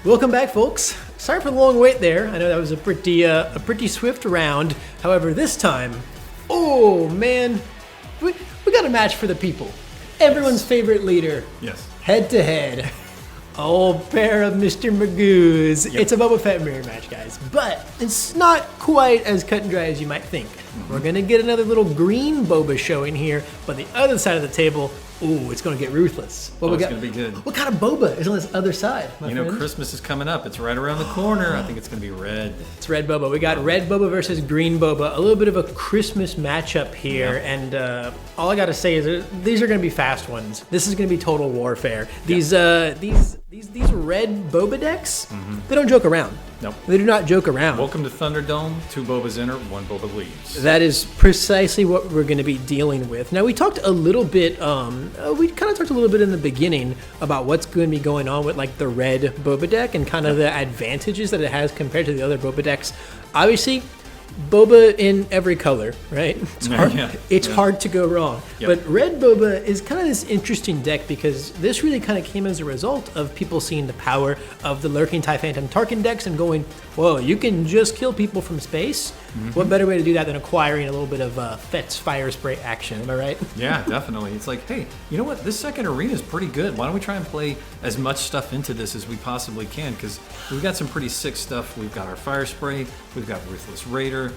Welcome back, folks. Sorry for the long wait there. I know that was a pretty swift round. However, this time, oh man, we got a match for the people. Everyone's favorite leader. Yes. Head to head. Old pair of Mr. Magoo's. Yep. It's a Boba Fett mirror match, guys. But it's not quite as cut and dry as you might think. We're going to get another little green Boba showing here, but the other side of the table, ooh, it's going to get ruthless. It's going to be good. What kind of Boba is on this other side, my friend? Christmas is coming up. It's right around the corner. I think it's going to be red. It's red Boba. We got red Boba versus green Boba. A little bit of a Christmas matchup here. Yeah. And all I got to say is these are going to be fast ones. This is going to be total warfare. These red Boba decks, they don't joke around. Nope. They do not joke around. Welcome to Thunderdome. 2 Bobas enter, 1 Boba leaves. That is precisely what we're going to be dealing with. Now, we talked a little bit, in the beginning about what's going to be going on with like the red Boba deck and kind of the advantages that it has compared to the other Boba decks. Obviously, Boba in every color, right? It's hard to go wrong. Yep. But red Boba is kind of this interesting deck because this really kind of came as a result of people seeing the power of the Lurking TIE Phantom Tarkin decks and going, whoa, you can just kill people from space? What better way to do that than acquiring a little bit of Fett's fire spray action, am I right? Yeah, definitely. It's like, hey, you know what? This second arena is pretty good. Why don't we try and play as much stuff into this as we possibly can? Because we've got some pretty sick stuff. We've got our fire spray. We've got Ruthless Raider.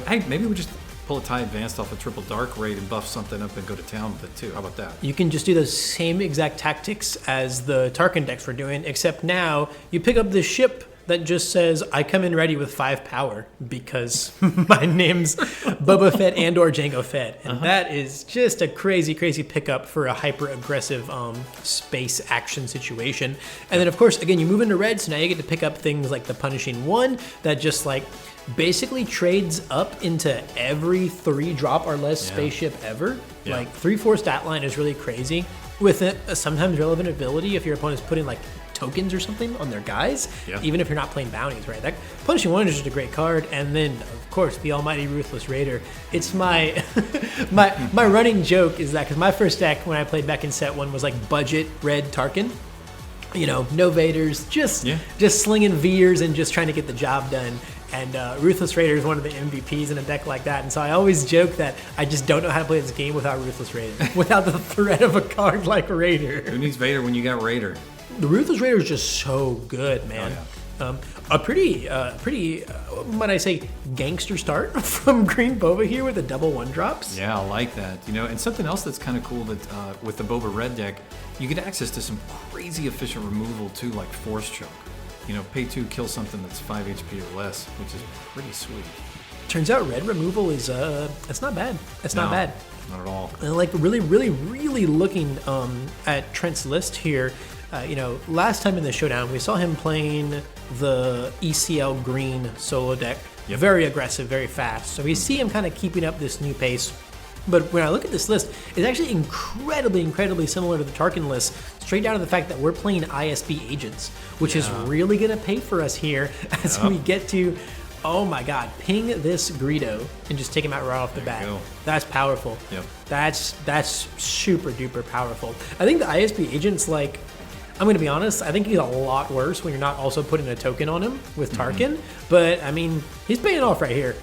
Hey, maybe we just pull a TIE Advanced off a triple dark raid and buff something up and go to town with it too. How about that? You can just do those same exact tactics as the Tarkin decks were doing, except now you pick up this ship that just says, I come in ready with 5 power because my name's Boba Fett and or Jango Fett. And that is just a crazy, crazy pickup for a hyper-aggressive space action situation. And then, of course, again, you move into red, so now you get to pick up things like the Punishing One that just like basically trades up into every 3 drop or less spaceship ever. Yeah. Like 3/4 stat line is really crazy. With a sometimes relevant ability if your opponent's putting like tokens or something on their guys, even if you're not playing bounties, right? That Punishing One is just a great card. And then, of course, the almighty Ruthless Raider. It's my my running joke is that because my first deck when I played back in set 1 was like budget red Tarkin. No Vaders, just slinging Veers and just trying to get the job done. And Ruthless Raider is one of the MVPs in a deck like that. And so I always joke that I just don't know how to play this game without Ruthless Raider, without the threat of a card like Raider. Who needs Vader when you got Raider? The Ruthless Raider is just so good, man. Oh, A pretty, might I say, gangster start from Green Boba here with the double 1-drops. Yeah, I like that. And something else that's kind of cool that with the Boba Red deck, you get access to some crazy efficient removal too, like Force Choke. Pay 2, kill something that's 5 HP or less, which is pretty sweet. Turns out red removal is it's not bad. It's not bad. Not at all. And like really, really, really looking at Trent's list here. Last time in the showdown, we saw him playing the ECL green solo deck. Yep. Very aggressive, very fast. So we see him kind of keeping up this new pace. But when I look at this list, it's actually incredibly, incredibly similar to the Tarkin list, straight down to the fact that we're playing ISB agents, which is really going to pay for us here as we get to, oh my God, ping this Greedo and just take him out right off the bat. That's powerful. Yep. That's super duper powerful. I think the ISB agent's like, I'm going to be honest, I think he's a lot worse when you're not also putting a token on him with Tarkin. But, I mean, he's paying off right here.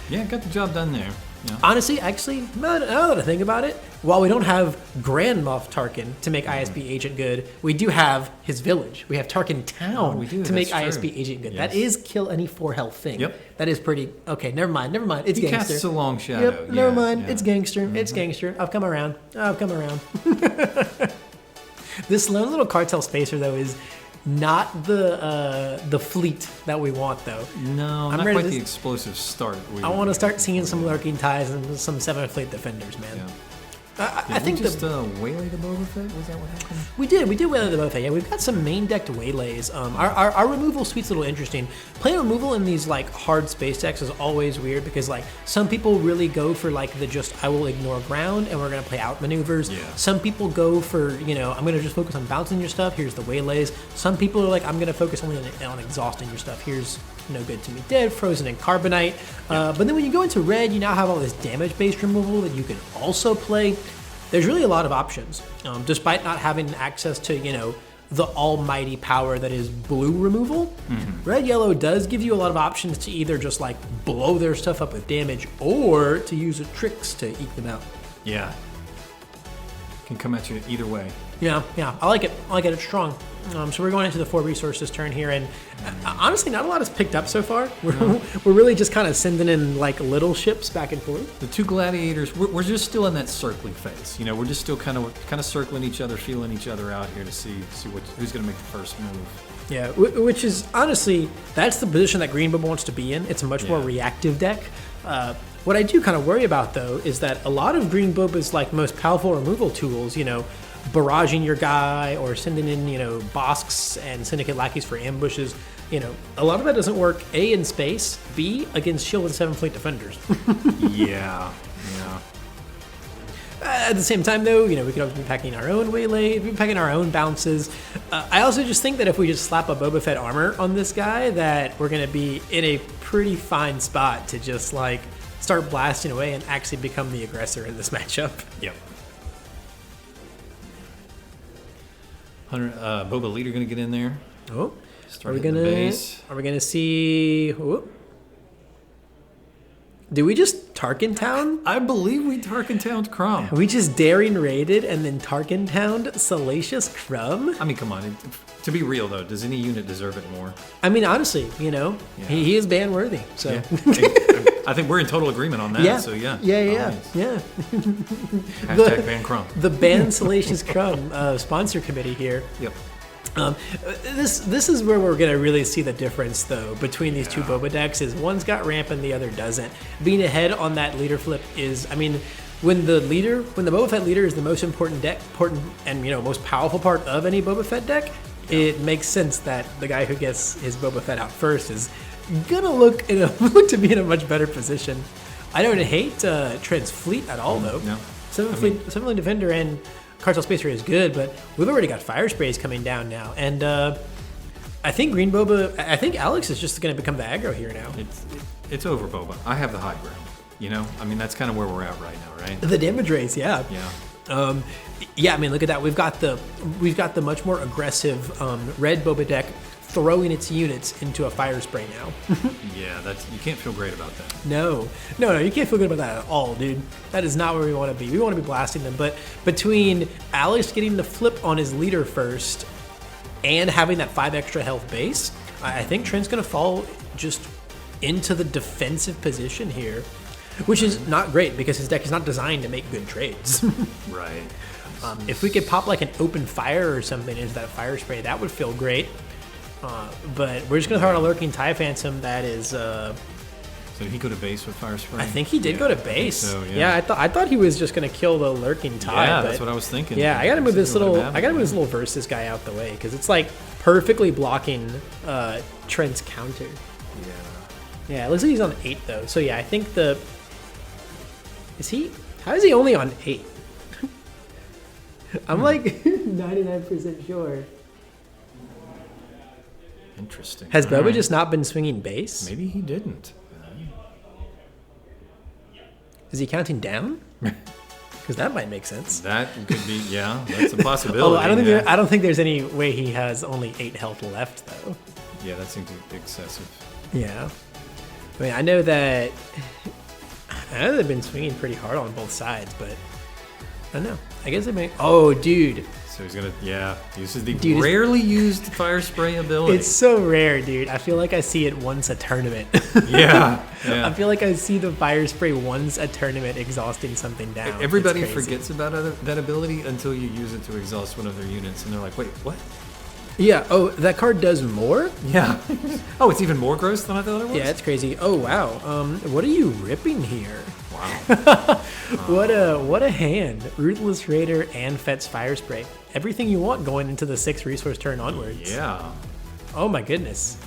Yeah, got the job done there. Yeah. Honestly, actually, now that I think about it, while we don't have Grand Moff Tarkin to make ISB agent good, we do have his village. We have Tarkin Town to make ISB agent good. Yes. That is kill any 4 health thing. Yep. That is pretty... Okay, never mind. It's gangster. He casts a long shadow. Yep, never mind. Yeah. It's gangster. It's gangster. I've come around. This lone little cartel spacer, though, is not the fleet that we want, though. No, not quite the explosive start. I want to start seeing some Lurking Ties and some 7th Fleet Defenders, man. Yeah. I think we just waylay the Boba Fett? Was that what happened? We did waylay the Boba Fett. Yeah, we've got some main decked waylays. Our removal suite's a little interesting. Playing removal in these like hard space decks is always weird because like some people really go for like the just I will ignore ground and we're gonna play out maneuvers. Yeah. Some people go for I'm gonna just focus on bouncing your stuff. Here's the waylays. Some people are like I'm gonna focus only on exhausting your stuff. Here's No Good to Me Dead, Frozen in Carbonite. But then when you go into red, you now have all this damage-based removal that you can also play. There's really a lot of options, despite not having access to, the almighty power that is blue removal. Red yellow does give you a lot of options to either just like blow their stuff up with damage or to use tricks to eke them out. Yeah. Can come at you either way. Yeah, I like it. It's strong. So we're going into the 4 resources turn here, and honestly, not a lot has picked up so far. We're really just kind of sending in like little ships back and forth. The 2 gladiators, we're just still in that circling phase. We're just still kind of circling each other, feeling each other out here to see who's going to make the first move. Yeah, which is honestly, that's the position that Green Boba wants to be in. It's a much more reactive deck. What I do kind of worry about though is that a lot of Green Boba's like most powerful removal tools, barraging your guy or sending in, Bosks and Syndicate lackeys for ambushes, a lot of that doesn't work, A, in space, B, against shield and 7 fleet defenders. Yeah. At the same time, though, we could always be packing our own waylay, be packing our own bounces. I also just think that if we just slap a Boba Fett armor on this guy, that we're going to be in a pretty fine spot to just, like, start blasting away and actually become the aggressor in this matchup. Yep. Boba Leader going to get in there. Oh, Start hitting the base. Are we gonna see? Whoop. Did we just Tarkin Town? I believe we Tarkin Towned Crumb. We just daring raided and then Tarkin Towned Salacious Crumb? I mean, come on. To be real, though, does any unit deserve it more? I mean, honestly, he is ban worthy. So yeah. I think we're in total agreement on that. Yeah. So yeah. Yeah. Hashtag ban Crumb. The ban Salacious Crumb sponsor committee here. Yep. This is where we're gonna really see the difference, though, between these two Boba decks. Is one's got ramp and the other doesn't. Being ahead on that leader flip is, I mean, when the Boba Fett leader is the most important and most powerful part of any Boba Fett deck, it makes sense that the guy who gets his Boba Fett out first is gonna look to be in a much better position. I don't hate Trent's fleet at all, though. No. Seven fleet defender and Cartel Spacer is good, but we've already got fire sprays coming down now, and I think I think Alex is just going to become the aggro here now. It's over, Boba. I have the high ground. I mean, that's kind of where we're at right now, right? The damage race, yeah. Yeah. I mean, look at that. We've got the much more aggressive red Boba deck throwing its units into a fire spray now. Yeah, you can't feel great about that. No, you can't feel good about that at all, dude. That is not where we want to be. We want to be blasting them. But between Alex getting the flip on his leader first and having that 5 extra health base, I think Trent's going to fall just into the defensive position here, which is not great because his deck is not designed to make good trades. Right. If we could pop like an open fire or something into that fire spray, that would feel great. But we're just going to throw out a Lurking TIE Phantom that is... So did he go to base with Fire Spray? I think he did go to base. So, yeah. I thought he was just going to kill the Lurking TIE. Yeah, that's what I was thinking. Yeah, I got to move this little Versus guy out the way because it's like perfectly blocking Trent's counter. Yeah. Yeah, it looks like he's on 8 though. So yeah, I think how is he only on 8? I'm like 99% sure. Interesting. Has Boba just not been swinging base? Maybe he didn't. Is he counting down? Because that might make sense. That could be, yeah, that's a possibility. Although I don't think there's any way he has only 8 health left, though. Yeah, that seems excessive. Yeah. I mean, I know they've been swinging pretty hard on both sides, but I don't know. I guess they may. Oh, dude. So he's gonna, this is the rarely used Fire Spray ability. It's so rare, dude. I feel like I see it once a tournament. Yeah. I feel like I see the Fire Spray once a tournament exhausting something down. Everybody forgets about that ability until you use it to exhaust one of their units, and they're like, wait, what? Yeah, oh, that card does more? Yeah. Oh, it's even more gross than I thought it was? Yeah, it's crazy. Oh, wow. What are you ripping here? Wow. What a hand. Ruthless Raider and Fett's Fire Spray. Everything you want going into the 6th resource turn onwards. Yeah. Oh my goodness.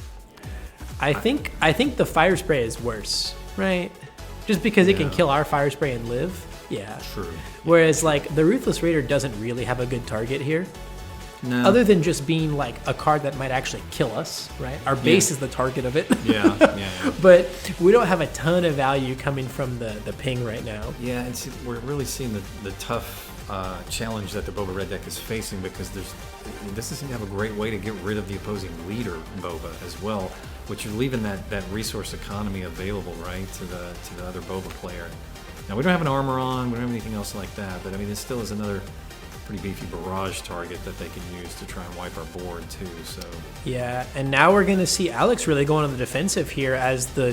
I think the Fire Spray is worse, right? Just because it can kill our Fire Spray and live. Yeah. True. Whereas like the Ruthless Raider doesn't really have a good target here. No. Other than just being like a card that might actually kill us, right? Our base is the target of it. Yeah. But we don't have a ton of value coming from the ping right now. Yeah, and we're really seeing the tough challenge that the Boba Red deck is facing, because this doesn't have a great way to get rid of the opposing leader Boba as well, which you're leaving that resource economy available, right, to the other Boba player. Now, we don't have an armor on, we don't have anything else like that, but I mean, it still is another pretty beefy barrage target that they can use to try and wipe our board too. So yeah, and now we're gonna see Alex really going on the defensive here, as the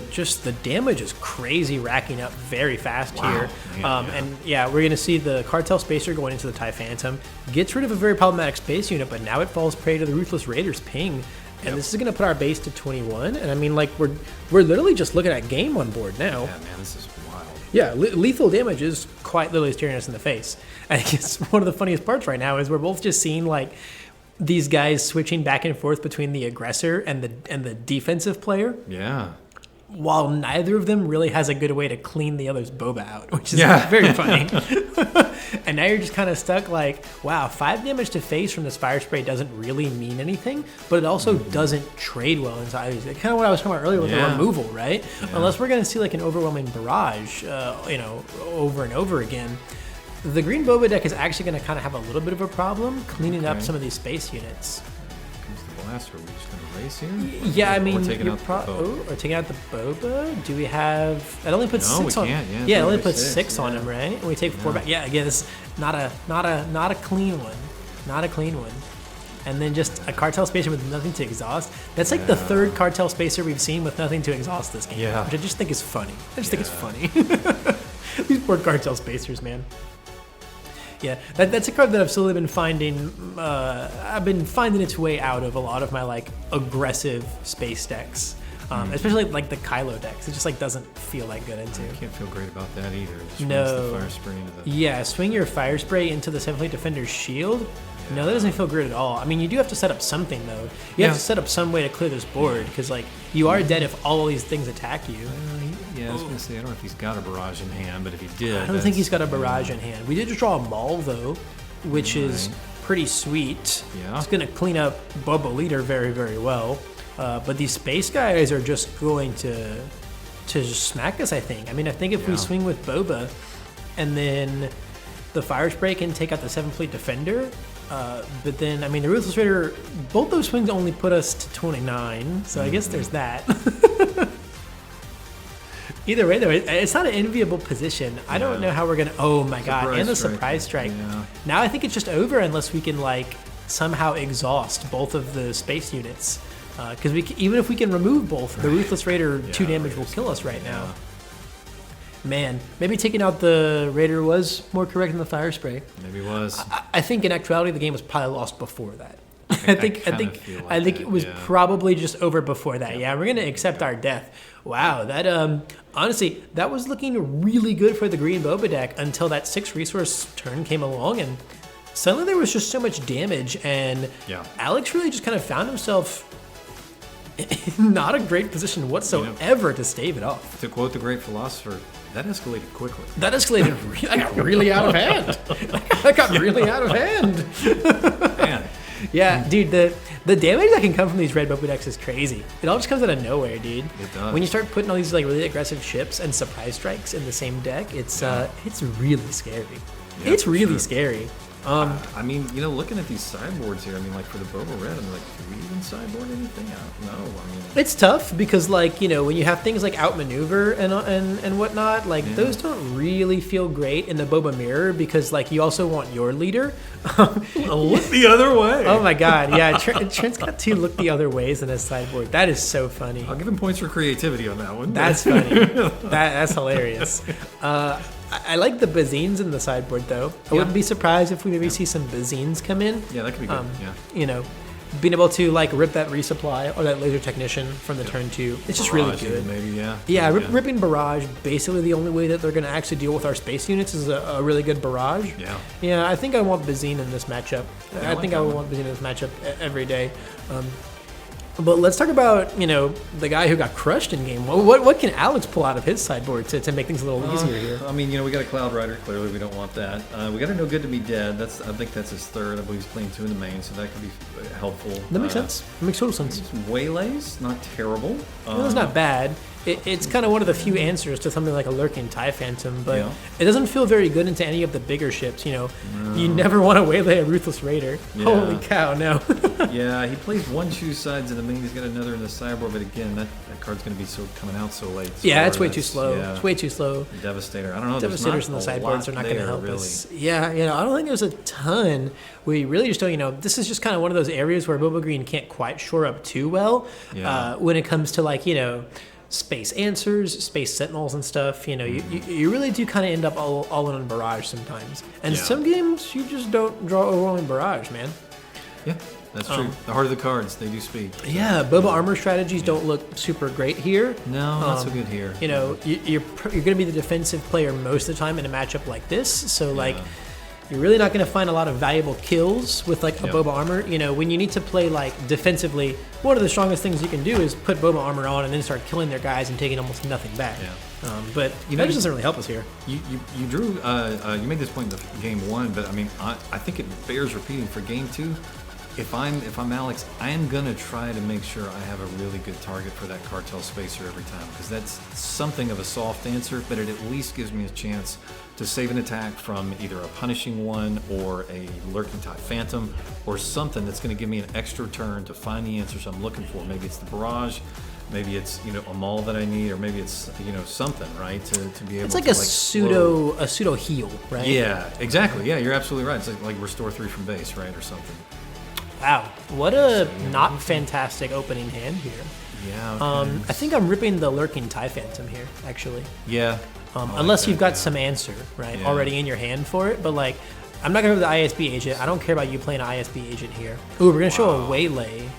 damage is crazy, racking up very fast here. Man, and yeah, we're gonna see the Cartel Spacer going into the TIE Phantom, gets rid of a very problematic space unit, but now it falls prey to the Ruthless Raider's ping. And this is going to put our base to 21. And I mean, like, we're literally just looking at game on board now. Yeah, man, this is wild. Yeah, lethal damage is quite literally staring us in the face. I think it's one of the funniest parts right now is we're both just seeing, like, these guys switching back and forth between the aggressor and the defensive player. Yeah. While neither of them really has a good way to clean the other's Boba out, which is very funny. And now you're just kind of stuck like, wow, 5 damage to face from this fire spray doesn't really mean anything, but it also doesn't trade well inside these. Kind of what I was talking about earlier with the removal, right? Yeah. Unless we're going to see like an overwhelming barrage, over and over again. The green Boba deck is actually going to kind of have a little bit of a problem cleaning up some of these space units. Blaster, are we just going to race here? Yeah, I mean, taking out or taking out the Boba. Do we have? It only puts 6 on. Yeah, it only puts 6 on him, right? And we take 4 back. Yeah, again, this is not a clean one, not a clean one. And then just a Cartel Spacer with nothing to exhaust. That's like the 3rd Cartel Spacer we've seen with nothing to exhaust this game. Yeah, which I just think is funny. I just think it's funny. These poor Cartel Spacers, man. Yeah, that's a card that I've slowly been finding. I've been finding its way out of a lot of my like aggressive space decks, especially like the Kylo decks. It just like doesn't feel that good into. I can't feel great about that either. Just no. The fire spray into the... Yeah, swing your fire spray into the 7th Defender's shield. No, that doesn't feel great at all. I mean, you do have to set up something though. You have to set up some way to clear this board, because like you are dead if all of these things attack you. Yeah, I was gonna say, I don't know if he's got a barrage in hand, but if he did, I don't think he's got a barrage in hand. We did just draw a Maul though, which is pretty sweet. Yeah, it's gonna clean up Boba Leader very, very well. But these space guys are just going to just smack us. I think. I mean, I think if we swing with Boba, and then the Fire Spray can take out the 7th Fleet Defender. But then, I mean, the Ruthless Raider, both those swings only put us to 29, so I guess there's that. Either way, though, it's not an enviable position. I don't know how we're going to... Oh, my God. And the Surprise Strike. Yeah. Now I think it's just over unless we can, like, somehow exhaust both of the space units. Because even if we can remove both, the Ruthless Raider 2 damage will kill us right now. Man, maybe taking out the Raider was more correct than the Fire Spray. Maybe it was. I think in actuality, the game was probably lost before that. I think it was probably just over before that. Yeah, we're gonna accept our death. Wow, that honestly, that was looking really good for the green Boba deck until that 6 resource turn came along, and suddenly there was just so much damage, and Alex really just kind of found himself in not a great position whatsoever to stave it off. To quote the great philosopher, that escalated quickly. That escalated. I got really out of hand. I got really out of hand. Man. Yeah, dude, the damage that can come from these red Boba decks is crazy. It all just comes out of nowhere, dude. It does. When you start putting all these like really aggressive ships and surprise strikes in the same deck, it's really scary. Yeah, it's really scary. I mean, you know, looking at these sideboards here, I mean, like for the Boba Red, I'm like, do we even sideboard anything out? No, I mean, it's tough because, like, you know, when you have things like outmaneuver and whatnot, like those don't really feel great in the Boba Mirror because, like, you also want your leader. Look the other way. Oh my God, yeah, Trent's got 2 look the other ways in his sideboard. That is so funny. I'll give him points for creativity on that one. That's funny. That's hilarious. I like the Bazines in the sideboard, though. I wouldn't be surprised if we maybe see some Bazines come in. Yeah, that could be good. You know, being able to like rip that resupply or that laser technician from the turn 2. It's just really good. Maybe, ripping barrage. Basically, the only way that they're going to actually deal with our space units is a really good barrage. Yeah. I think I want Bazine in this matchup. I think I would want Bazine in this matchup every day. But let's talk about, you know, the guy who got crushed in game. What can Alex pull out of his sideboard to make things a little easier here? I mean, you know, we got a Cloud Rider. Clearly, we don't want that. We got a No Good to Be Dead. I think that's his 3rd. I believe he's playing 2 in the main, so that could be helpful. That makes sense. It makes total sense. Some Waylays, not terrible. Well, it's not bad. it's kind of one of the few answers to something like a lurking TIE Phantom, but Yeah. it doesn't feel very good into any of the bigger ships. You know, you never want to waylay a Ruthless Raider. Yeah. Holy cow, no. Yeah, he plays one choose sides, and then he's got another in the sideboard. But again, that card's going to be coming out so late. Yeah, it's way too slow. Yeah. It's way too slow. Devastator. I don't know. Devastators in the there's not a sideboards lot are not going to there, help really. us. Yeah, you know, I don't think there's a ton. We really just don't, you know, this is just kind of one of those areas where Boba Green can't quite shore up too well when it comes to, like, you know, space answers, space sentinels and stuff. You know, you really do kind of end up all in on barrage sometimes. And some games, you just don't draw overwhelming barrage, man. Yeah, that's true. The heart of the cards, they do speak. So. Yeah, Boba armor strategies don't look super great here. No, not so good here. You know, you're going to be the defensive player most of the time in a matchup like this. So, like, you're really not going to find a lot of valuable kills with, like, a Boba armor. You know, when you need to play, like, defensively, one of the strongest things you can do is put Boba armor on and then start killing their guys and taking almost nothing back. Yeah. But You know, that doesn't really help us here. You drew, you made this point in the game 1, but I mean, I think it bears repeating for game 2. If I'm Alex, I am gonna try to make sure I have a really good target for that cartel spacer every time, because that's something of a soft answer, but it at least gives me a chance to save an attack from either a punishing one or a lurking TIE Phantom or something that's going to give me an extra turn to find the answers I'm looking for. Maybe it's the barrage, maybe it's, you know, a maul that I need, or maybe it's, you know, something, right, to be able. It's like to, a pseudo heal, right? Yeah, exactly. Yeah, you're absolutely right. It's like restore 3 from base, right, or something. Wow, what a not fantastic opening hand here. Yeah. Okay. I think I'm ripping the lurking TIE Phantom here, actually. Yeah. Unless you've got some answer, right, already in your hand for it. But, like, I'm not going to go with the ISB agent. I don't care about you playing an ISB agent here. Ooh, we're going to show a waylay.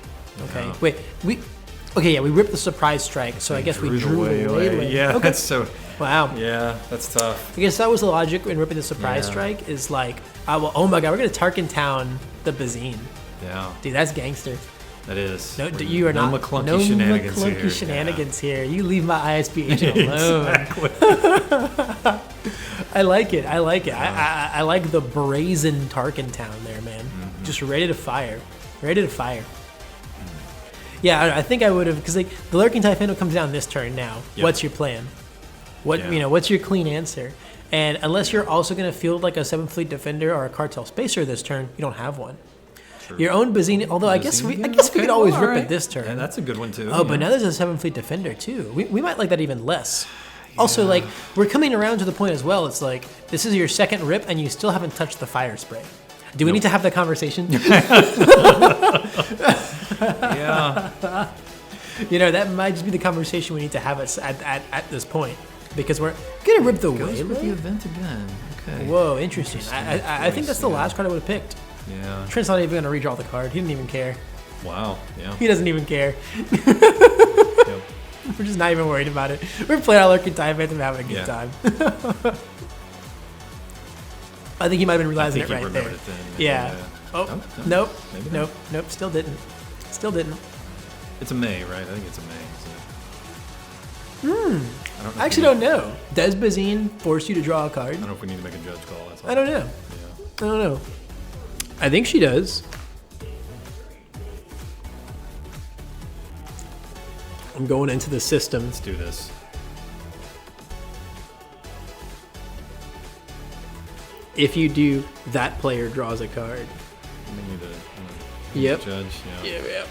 Okay. Yeah. Wait, we ripped the surprise strike, so I guess we drew the waylay. Yeah, okay. that's so. Wow. Yeah, that's tough. I guess that was the logic in ripping the surprise strike, is like, oh my god, we're going to Tarkin Town the Bazine. Yeah. Dude, that's gangster. That is. No, you are not. McClunky shenanigans McClunky here. shenanigans here. You leave my ISB agent alone. Exactly. I like it. I like it. I like the brazen Tarkin Town there, man. Mm-hmm. Just ready to fire. Ready to fire. Yeah, I think I would have, because, like, the lurking TIE Phantom comes down this turn now. Yep. What's your plan? What's your clean answer? And unless you're also going to field like a 7th Fleet Defender or a Cartel Spacer this turn, you don't have one. Your own Bazine, although I guess we could always rip it this turn. Yeah, that's a good one too. Oh, but now there's a 7th Fleet Defender too. We might like that even less. Also, like, we're coming around to the point as well. It's like, this is your second rip and you still haven't touched the fire spray. Do we need to have that conversation? Yeah. You know, that might just be the conversation we need to have at this point. Because we're going to rip the Goes with the waylay. event again. Okay. Whoa, interesting. I think that's the last card I would have picked. Yeah. Trent's not even going to redraw the card. He didn't even care. Wow. Yeah. He doesn't even care. Yep. We're just not even worried about it. We're playing our lurking TIE Phantom and having a good time. I think he might have been realizing it right there. It then. Yeah. Oh, no. nope. Maybe Nope. Nope. Still didn't. It's a May, right? I think it's a May. I actually don't know. Does Bazine force you to draw a card? I don't know if we need to make a judge call. That's all. I don't know. Yeah. I don't know. I think she does. I'm going into the system. Let's do this. If you do, that player draws a card. We need to Yep. judge. Yeah. Yeah.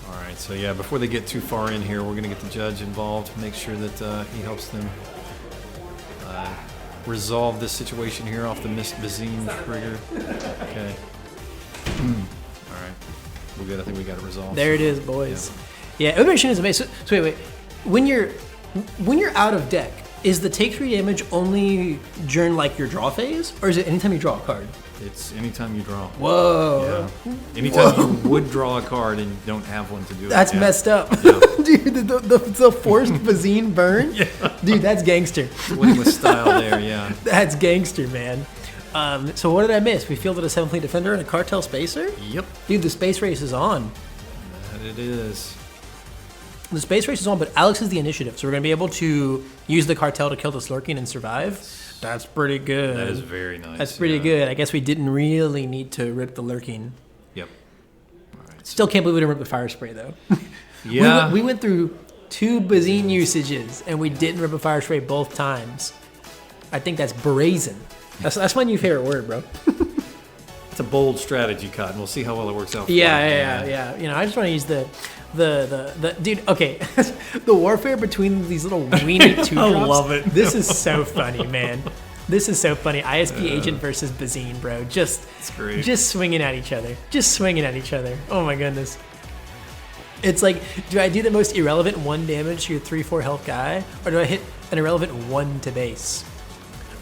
All right. So yeah, before they get too far in here, we're gonna get the judge involved. Make sure that he helps them resolve this situation here off the Miss Bazine trigger. Okay. All right. We're good. I think we got it resolved. There it is, boys. Yeah, Alliteration is amazing. So wait. When you're out of deck, is the take 3 damage only during, like, your draw phase, or is it anytime you draw a card? It's anytime you draw. Whoa. Yeah. Anytime you would draw a card and you don't have one to do it. That's messed up. Yeah. Dude, the forced Bazine burn? Yeah. Dude, that's gangster. Winning with style there, yeah. That's gangster, man. So what did I miss? We fielded a 7th Fleet Defender and a Cartel Spacer? Yep. Dude, the space race is on. That it is. The space race is on, but Alex is the initiative, so we're going to be able to use the Cartel to kill this Lurking and survive. That's pretty good. That is very nice. That's pretty good. I guess we didn't really need to rip the Lurking. Yep. All right. Still can't believe we didn't rip the fire spray, though. Yeah. We went through 2 Bazine usages, and we didn't rip a fire spray both times. I think that's brazen. That's my new favorite word, bro. It's a bold strategy, Cotton. We'll see how well it works out. Yeah. You know, I just want to use the dude. Okay, the warfare between these little weenie 2 drops. I love it. This is so funny, man. This is so funny. ISB agent versus Bazine, bro. Just swinging at each other. Oh my goodness. It's like, do I do the most irrelevant 1 damage to your 3/4 health guy, or do I hit an irrelevant 1 to base?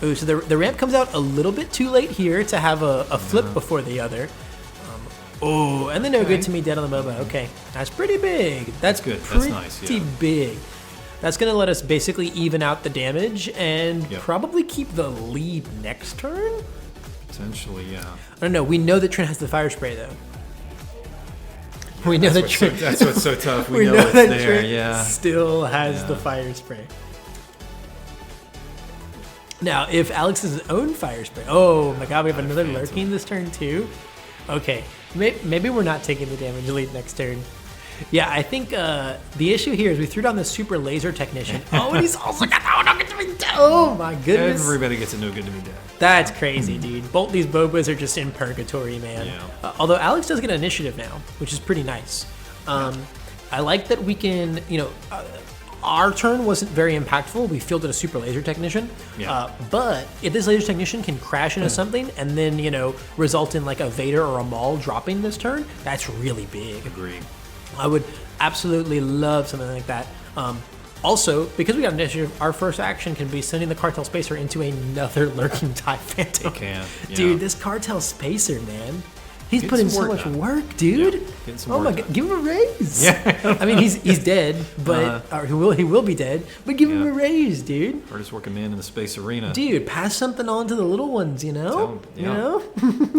Ooh, so the ramp comes out a little bit too late here to have a flip before the other. Oh, and the no good to me dead on the Boba. Okay, that's pretty big. That's good. That's nice. Pretty big. That's going to let us basically even out the damage and probably keep the lead next turn? Potentially, yeah. I don't know. We know that Trent has the fire spray, though. We know that Trent... That's what's so tough. We know it's that there, Trent still has the fire spray. Now, if Alex's own fire spray... Oh, my God. We have another lurking this turn, too? Okay. Maybe we're not taking the damage lead next turn. Yeah, I think the issue here is we threw down the super laser technician. Oh, and he's also got that no good to me dead. Oh my goodness. Everybody gets a no good to me dead. That's crazy, dude. Both these Bobas are just in purgatory, man. Yeah. Although Alex does get an initiative now, which is pretty nice. I like that we can, you know, our turn wasn't very impactful. We fielded a super laser technician. Yeah. But if this laser technician can crash into something and then, you know, result in like a Vader or a Maul dropping this turn, that's really big. Agreed. I would absolutely love something like that. Also, because we got initiative, our first action can be sending the Cartel Spacer into another lurking TIE Phantom. It can. Yeah. Dude, this Cartel Spacer, man. He's put in so much work, dude. Yeah, oh my God, give him a raise. Yeah. I mean, he's dead, but or he will be dead. But give him a raise, dude. Hardest working man in the space arena. Dude, pass something on to the little ones, you know. You know,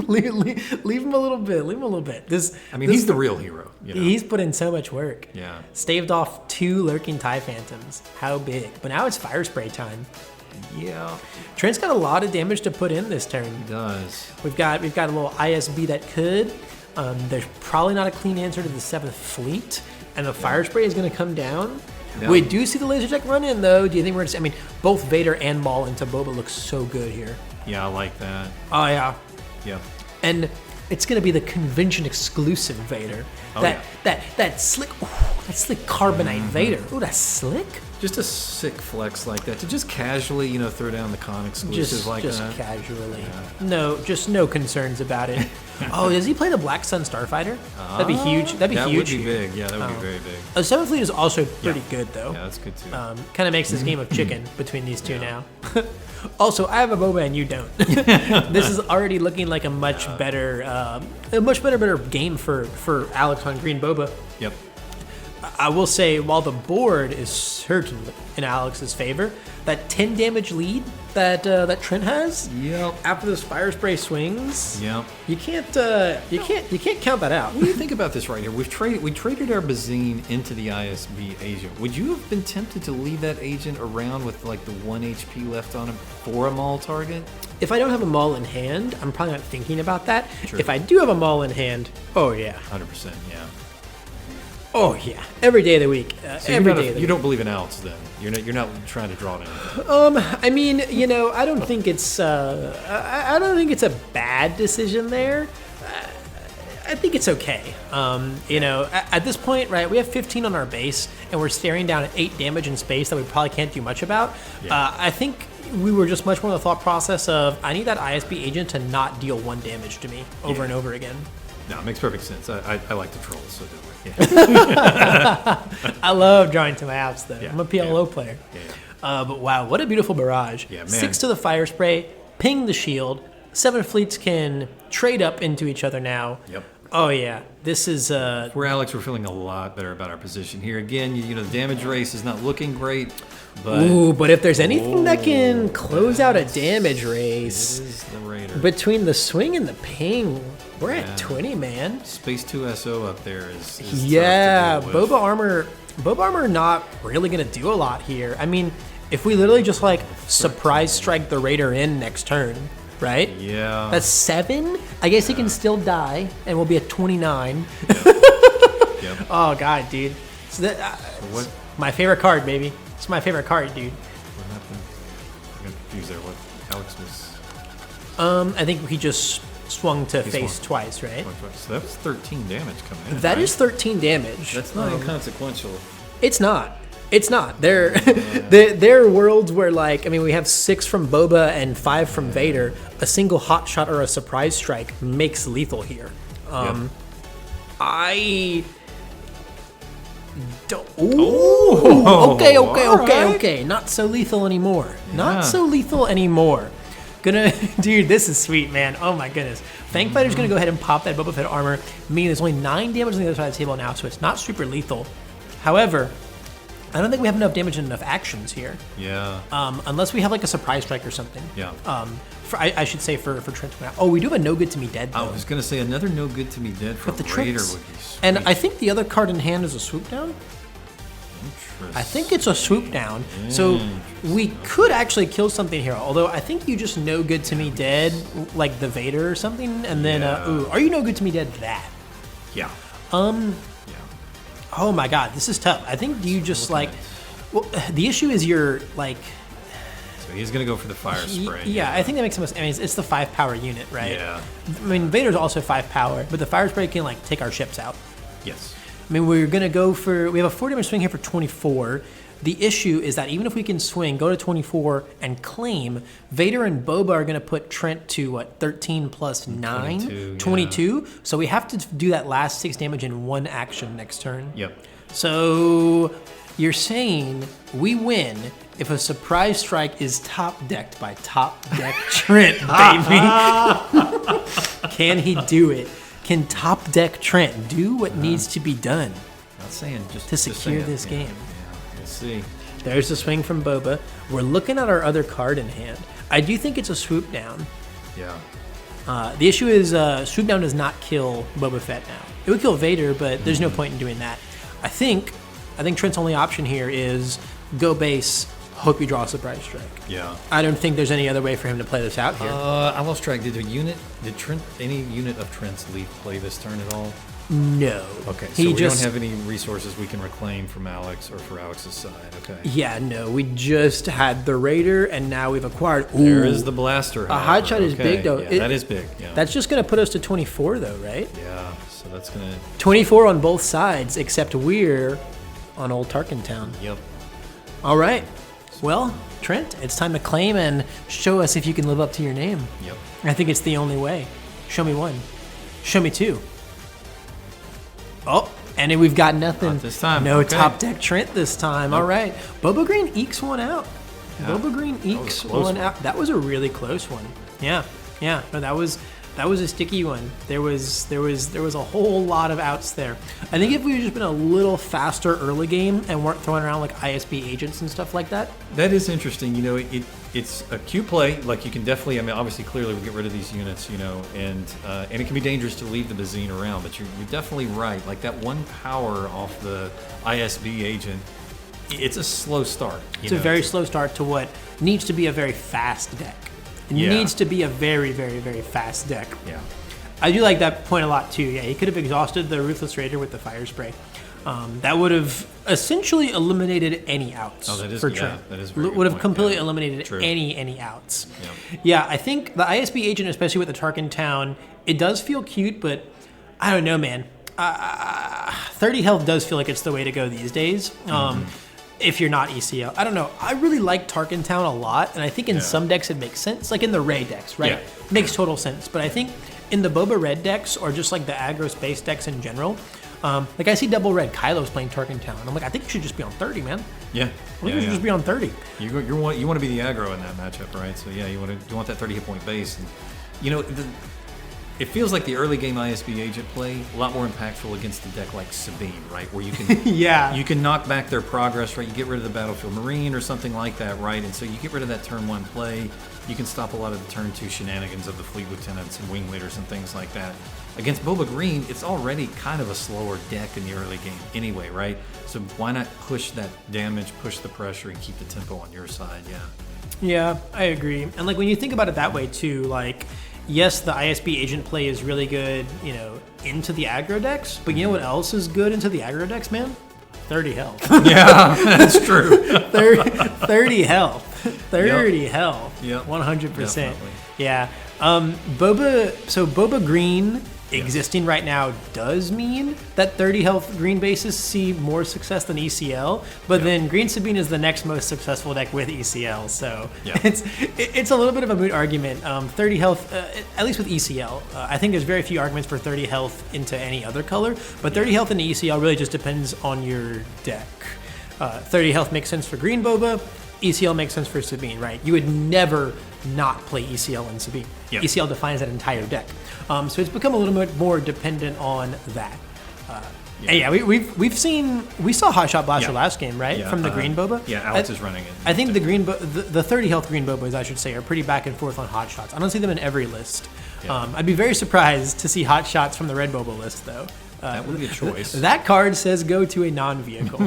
leave him a little bit. Leave him a little bit. He's the real hero. You know? He's put in so much work. Yeah. Staved off 2 lurking TIE Phantoms. How big? But now it's fire spray time. Yeah. Trent's got a lot of damage to put in this turn. He does. We've got a little ISB that could. There's probably not a clean answer to the 7th Fleet, and the fire spray is going to come down. Yeah. We do see the laser tech run in, though. Do you think we're going to? I mean, both Vader and Maul into Boba look so good here. Yeah, I like that. Oh yeah. Yeah. And it's going to be the convention exclusive Vader. That slick, carbonite Vader. Ooh, that's slick. Just a sick flex like that to just casually, you know, throw down the con exclusive like that. Just casually. Yeah. No concerns about it. Oh, does he play the Black Sun Starfighter? That'd be huge. That'd be huge. That would be big. Yeah, that would be very big. The 7th Fleet is also pretty good, though. Yeah, that's good too. Kind of makes this game of chicken between these two now. Also, I have a Boba and you don't. This is already looking like a much better game for Alex on Green Boba. Yep. I will say, while the board is certainly in Alex's favor, that 10 damage lead that Trent has, after those fire spray swings, you can't count that out. What do you think about this right here? We traded our Bazine into the ISB agent. Would you have been tempted to leave that agent around with like the 1 HP left on him for a Maul target? If I don't have a Maul in hand, I'm probably not thinking about that. True. If I do have a Maul in hand, oh yeah, 100%, yeah. Oh yeah, every day of the week. So you don't believe in Alex then? You're not trying to draw it anything. I mean, you know, I don't think it's I don't think it's a bad decision there. I think it's okay. You know, at this point, right, we have 15 on our base, and we're staring down at 8 damage in space that we probably can't do much about. Yeah. I think we were just much more in the thought process of, I need that ISB agent to not deal 1 damage to me over and over again. No, it makes perfect sense. I like the trolls, so do we. Yeah. I love drawing to my outs, though. Yeah. I'm a PLO player. Yeah. But wow, what a beautiful barrage. Yeah, man. 6 to the fire spray, ping the shield. 7 fleets can trade up into each other now. Yep. Oh, yeah. This is... For Alex, we're feeling a lot better about our position here. Again, you know, the damage race is not looking great. But if there's anything that can close out a damage race, it is the Raider. Between the swing and the ping, we're at 20, man. Space 2 SO up there is yeah, Boba Armor not really going to do a lot here. I mean, if we literally just like surprise strike the Raider in next turn, right? Yeah. That's 7. I guess he can still die, and we'll be at 29. Yep. Oh, God, dude. So that, what? My favorite card, baby. It's my favorite card, dude. What happened? I got confused there. What Alex was? I think he just swung to face twice, right? So that was 13 damage coming in. That right? is 13 damage. That's not inconsequential. It's not. It's not. They're worlds where, like, I mean, we have 6 from Boba and 5 from Vader. A single hot shot or a surprise strike makes lethal here. I don't. Ooh. Okay. Not so lethal anymore. Not so lethal anymore. Dude, this is sweet, man. Oh my goodness. Fang Fighter's gonna go ahead and pop that Boba Fett armor, meaning there's only 9 damage on the other side of the table now, so it's not super lethal. However, I don't think we have enough damage and enough actions here. Yeah. Unless we have like a surprise strike or something. Yeah. I should say for Trent. Oh, we do have a No Good to Me Dead though. I was gonna say another No Good to Me Dead for Raider would be sweet. And I think the other card in hand is a swoop down. I think it's a swoop down. So we could actually kill something here. Although I think you just No Good to Me Dead, like the Vader or something, and then are you No Good to Me Dead that? Yeah. Oh my God, this is tough. I think you just like. Well, the issue is you're like. So he's gonna go for the fire spray. Yeah, I think that makes the most. I mean, it's the 5 power unit, right? Yeah. I mean, Vader's also 5 power, but the fire spray can like take our ships out. Yes. I mean, we're gonna go for. We have a 4 damage swing here for 24. The issue is that even if we can swing, go to 24 and claim, Vader and Boba are gonna put Trent to what 13 plus 9, 22. Yeah. So we have to do that last 6 damage in 1 action next turn. Yep. So you're saying we win if a surprise strike is top decked by top deck Trent, baby. Can he do it? Can top deck Trent do what needs to be done? Not saying just to secure this game. Yeah, we'll see. There's the swing from Boba. We're looking at our other card in hand. I do think it's a swoop down. Yeah. The issue is swoop down does not kill Boba Fett now. It would kill Vader, but there's no point in doing that. I think Trent's only option here is go base, hope you draw a surprise strike. Yeah. I don't think there's any other way for him to play this out here. I lost track. Did any unit of Trent's leave play this turn at all? No. Okay, so we don't have any resources we can reclaim from Alex or for Alex's side. Okay. Yeah, no, we just had the Raider, and now we've acquired. There is the blaster. A hot shot is big, though. Yeah, that is big. Yeah. That's just going to put us to 24, though, right? Yeah, so that's going to... 24 on both sides, except we're on Old Tarkin Town. Yep. All right. Well, Trent, it's time to claim and show us if you can live up to your name. Yep. I think it's the only way. Show me 1. Show me 2. Oh, and then we've got nothing. Not this time. No okay. top deck Trent this time. Nope. All right. Boba Green ekes one out. Yeah. Boba Green ekes one out. That was a really close one. Yeah. No, that was a sticky one. There was a whole lot of outs there. I think if we had just been a little faster early game and weren't throwing around like ISB agents and stuff like that. That is interesting. You know, it's a cute play. Like you can definitely, I mean, obviously, clearly we get rid of these units, you know, and it can be dangerous to leave the Bazine around. But you're definitely right. Like that 1 power off the ISB agent, it's a slow start. It's a very slow start to what needs to be a very fast deck. It needs to be a very, very, very fast deck. Yeah. I do like that point a lot, too. Yeah, he could have exhausted the Ruthless Raider with the fire spray. That would have essentially eliminated any outs for Trent. That is very would have completely eliminated any outs. Yeah, I think the ISB agent, especially with the Tarkin Town, it does feel cute, but I don't know, man. 30 health does feel like it's the way to go these days. If you're not ECL. I don't know. I really like Tarkin Town a lot, and I think in some decks it makes sense. Like in the Ray decks, right? Yeah. Makes total sense. But I think in the Boba Red decks, or just like the aggro space decks in general, like I see double red, Kylo's playing Tarkin Town. And I'm like, I think you should just be on 30, man. Yeah. I think you should just be on 30. You want to be the aggro in that matchup, right? So yeah, you want that 30 hit point base. And, you know, it feels like the early game ISB agent play a lot more impactful against a deck like Sabine, right? Where you can you can knock back their progress, right? You get rid of the Battlefield Marine or something like that, right? And so you get rid of that turn 1 play. You can stop a lot of the turn 2 shenanigans of the Fleet Lieutenants and Wing Leaders and things like that. Against Boba Green, it's already kind of a slower deck in the early game anyway, right? So why not push that damage, push the pressure, and keep the tempo on your side? Yeah, I agree. And like when you think about it that way too, like yes, the ISB agent play is really good, you know, into the aggro decks, but you know what else is good into the aggro decks, man? 30 health. Yeah, that's true. 30 health. 30 health. Yep. 100%. Definitely. Yeah. Boba Green existing right now does mean that 30 health green bases see more success than ECL, but then Green Sabine is the next most successful deck with ECL, so it's a little bit of a moot argument. 30 health, at least with ECL, I think there's very few arguments for 30 health into any other color, but 30 health in ECL really just depends on your deck. 30 health makes sense for Green Boba, ECL makes sense for Sabine, right? You would never not play ECL in Sabine. Yep. ECL defines that entire deck. So it's become a little bit more dependent on that. And we saw Hot Shot Blaster last game, right? Yeah, From the Green Boba. Yeah, Alex is running it. I think the 30 health Green Bobas, I should say, are pretty back and forth on Hot Shots. I don't see them in every list. Yeah. I'd be very surprised to see Hot Shots from the Red Boba list, though. That would be a choice. That card says go to a non-vehicle.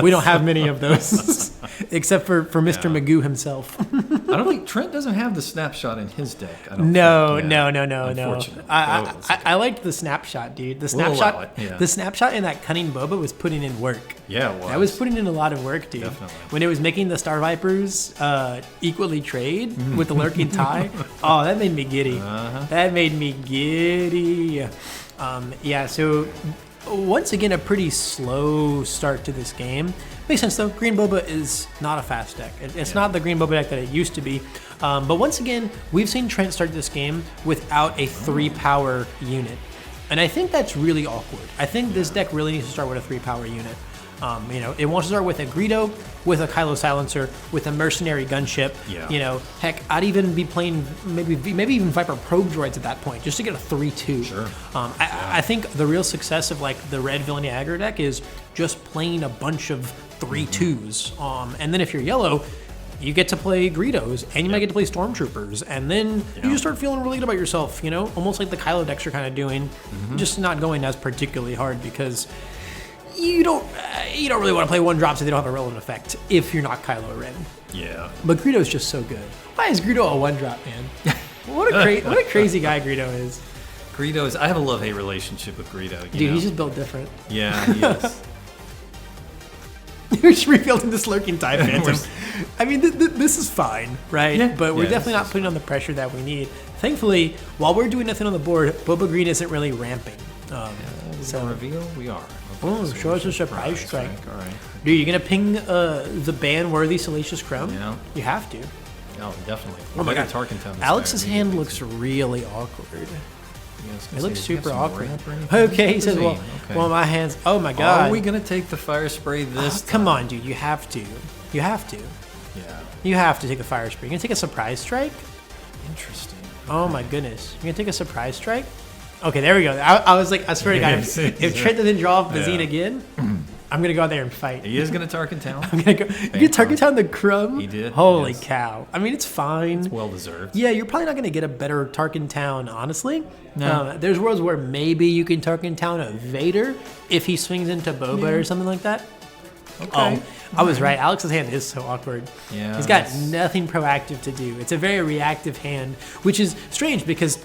We don't have many of those, except for Mr. Magoo himself. I don't think Trent doesn't have the snapshot in his deck. No. Unfortunately. I liked the snapshot, dude. The snapshot in that Cunning Boba was putting in work. Yeah, it was. That was putting in a lot of work, dude. Definitely. When it was making the Star Vipers equally trade with the Lurking Tie, that made me giddy. That made me giddy. So once again, a pretty slow start to this game. Makes sense, though. Green Boba is not a fast deck. It's not the Green Boba deck that it used to be. But once again, we've seen Trent start this game without a 3-power unit. And I think that's really awkward. I think this deck really needs to start with a 3-power unit. It wants to start with a Greedo, with a Kylo Silencer, with a Mercenary Gunship. Yeah. Heck, I'd even be playing maybe even Viper Probe Droids at that point, just to get a 3-2. Sure. I think the real success of like the red Villainy aggro deck is just playing a bunch of 3-2s. And then if you're yellow, you get to play Greedos, and you might get to play Stormtroopers, and then you just start feeling really good about yourself, almost like the Kylo decks are kind of doing, just not going as particularly hard because you don't really want to play 1-drops if they don't have a relevant effect if you're not Kylo Ren. Yeah. But Greedo's just so good. Why is Greedo a 1-drop, man? What a crazy guy Greedo is. I have a love-hate relationship with Greedo. Dude, he's just built different. Yeah, he is. We're just rebuilding this Lurking Tie Phantom. I mean, this is fine, right? Yeah. But we're definitely not putting on the pressure that we need. Thankfully, while we're doing nothing on the board, Boba Green isn't really ramping. So reveal, we are. Okay, show us a surprise strike. All right. Dude, you gonna ping the ban-worthy Salacious Crumb? Yeah. You have to. Oh, definitely. Oh my God. Alex's hand looks really awkward. It looks super awkward. Okay, he says, well, my hands. Oh my God. Are we gonna take the fire spray this time? Come on, dude. You have to. Yeah. You have to take a fire spray. You're gonna take a surprise strike? Interesting. Oh my goodness. You're gonna take a surprise strike? Okay, there we go. I was like, I swear to God, if Trent doesn't draw off Bazine again, I'm gonna go out there and fight. He is gonna Tarkin Town. I'm gonna go. You get Tarkin Town the Crumb? He did. Holy cow. I mean, it's fine. It's well deserved. Yeah, you're probably not gonna get a better Tarkin Town, honestly. No. There's worlds where maybe you can Tarkin Town a Vader if he swings into Boba or something like that. Okay. I was right. Alex's hand is so awkward. Yeah. He's got nothing proactive to do. It's a very reactive hand, which is strange because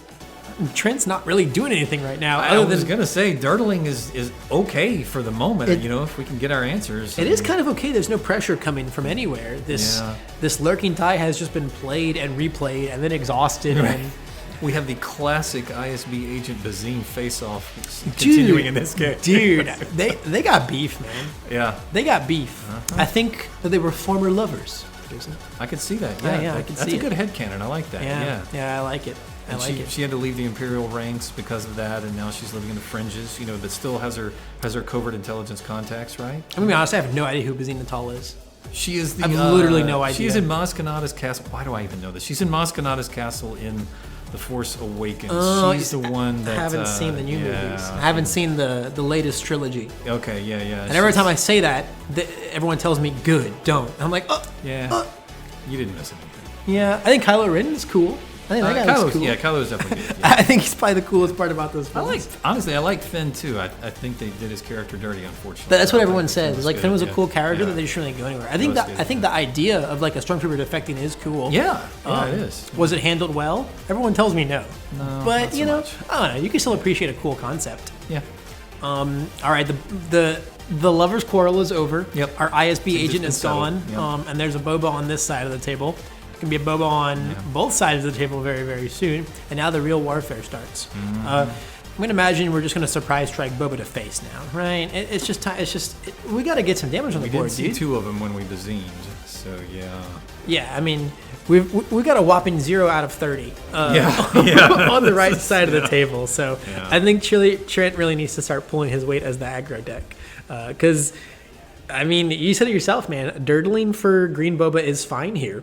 Trent's not really doing anything right now. I was gonna say dirtling is okay for the moment. If we can get our answers. It is kind of okay. There's no pressure coming from anywhere. This Lurking Tie has just been played and replayed and then exhausted. Right. And we have the classic ISB Agent Bazine face-off continuing in this game. Dude, they got beef, man. Yeah. They got beef. I think that they were former lovers. I could see that. Yeah, I can see it. That's a good headcanon. I like that. Yeah, I like it. She had to leave the Imperial ranks because of that, and now she's living in the fringes. But still has her covert intelligence contacts, right? I'm gonna be honest. I have no idea who Bazine Natal is. She is the. I have literally no idea. She's in Maz Kanata's castle. Why do I even know this? She's in Maz Kanata's castle in The Force Awakens. She's the one that. I haven't seen the new movies. I haven't seen the latest trilogy. Okay, yeah. And every time I say that, everyone tells me, "Good, don't." And I'm like, "Oh, yeah." You didn't miss anything. Yeah, I think Kylo Ren is cool. I think that guy looks cool. Yeah, Kylo's definitely good. Yeah. I think he's probably the coolest part about those films. Honestly, I like Finn too. I think they did his character dirty, unfortunately. That's what everyone says. It's like Finn was a cool character that they just really go anywhere. I think the idea of like a stormtrooper defecting is cool. Yeah, it is. Was it handled well? Everyone tells me no. No, but not so much. I don't know. You can still appreciate a cool concept. Yeah. All right. The the Lover's Quarrel is over. Yep. Our ISB Seems agent it's is been gone. settled. Yep. And there's a Boba on this side of the table. Going to be a Boba on both sides of the table very, very soon. And now the real warfare starts. I'm going to imagine we're just going to surprise strike Boba to face now, right? It's just time. We got to get some damage on the board, We did see dude. 2 of them when we bazined, so yeah. Yeah, I mean, we've got a whopping 0 out of 30 Yeah. on the right side of the table. So Yeah. I think Trent really needs to start pulling his weight as the aggro deck. Because, I mean, you said it yourself, man. Dirtling for Green Boba is fine here.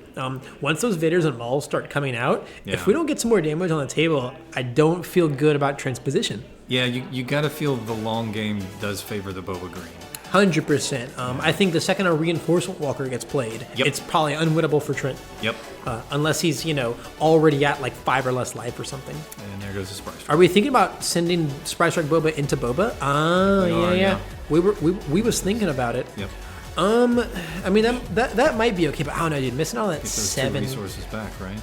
Once those Viders and Mauls start coming out, if we don't get some more damage on the table, I don't feel good about Trent's position. Yeah, you got to feel the long game does favor the Boba Green. 100%. I think the second a Reinforcement Walker gets played, it's probably unwinnable for Trent. Yep. Unless he's, already at like 5 or less life or something. And there goes the Surprise Strike. Are we thinking about sending Surprise Strike Boba into Boba? Yeah. We was thinking about it. Yep. I mean that might be okay, but I don't know, dude. Missing all that Get those 7 2 resources back, right?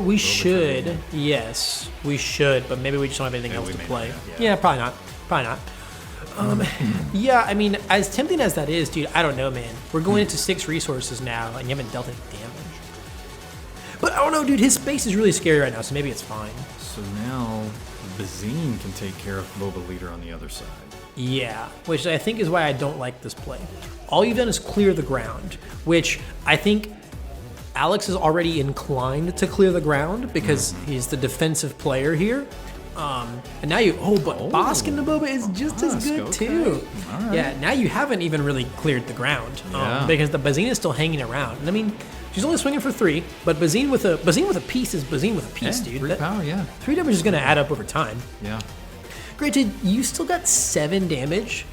we should. Yes, we should, but maybe we just don't have anything else to play. Yeah, probably not. Yeah, I mean, as tempting as that is, dude, I don't know, man. We're going into 6 resources now, and you haven't dealt any damage. But I don't know, dude. His space is really scary right now, so maybe it's fine. So now Bazine can take care of Boba Leader on the other side. Yeah, which I think is why I don't like this play. All you've done is clear the ground, which I think Alex is already inclined to clear the ground because he's the defensive player here. And now Bosk and the Boba is just as good too. Right. Yeah, now you haven't even really cleared the ground because the Bazine is still hanging around. And I mean, she's only swinging for 3, but Bazine with a piece is Bazine with a piece, dude. 3 power, 3 damage is going to add up over time. Yeah. Granted, you still got 7 damage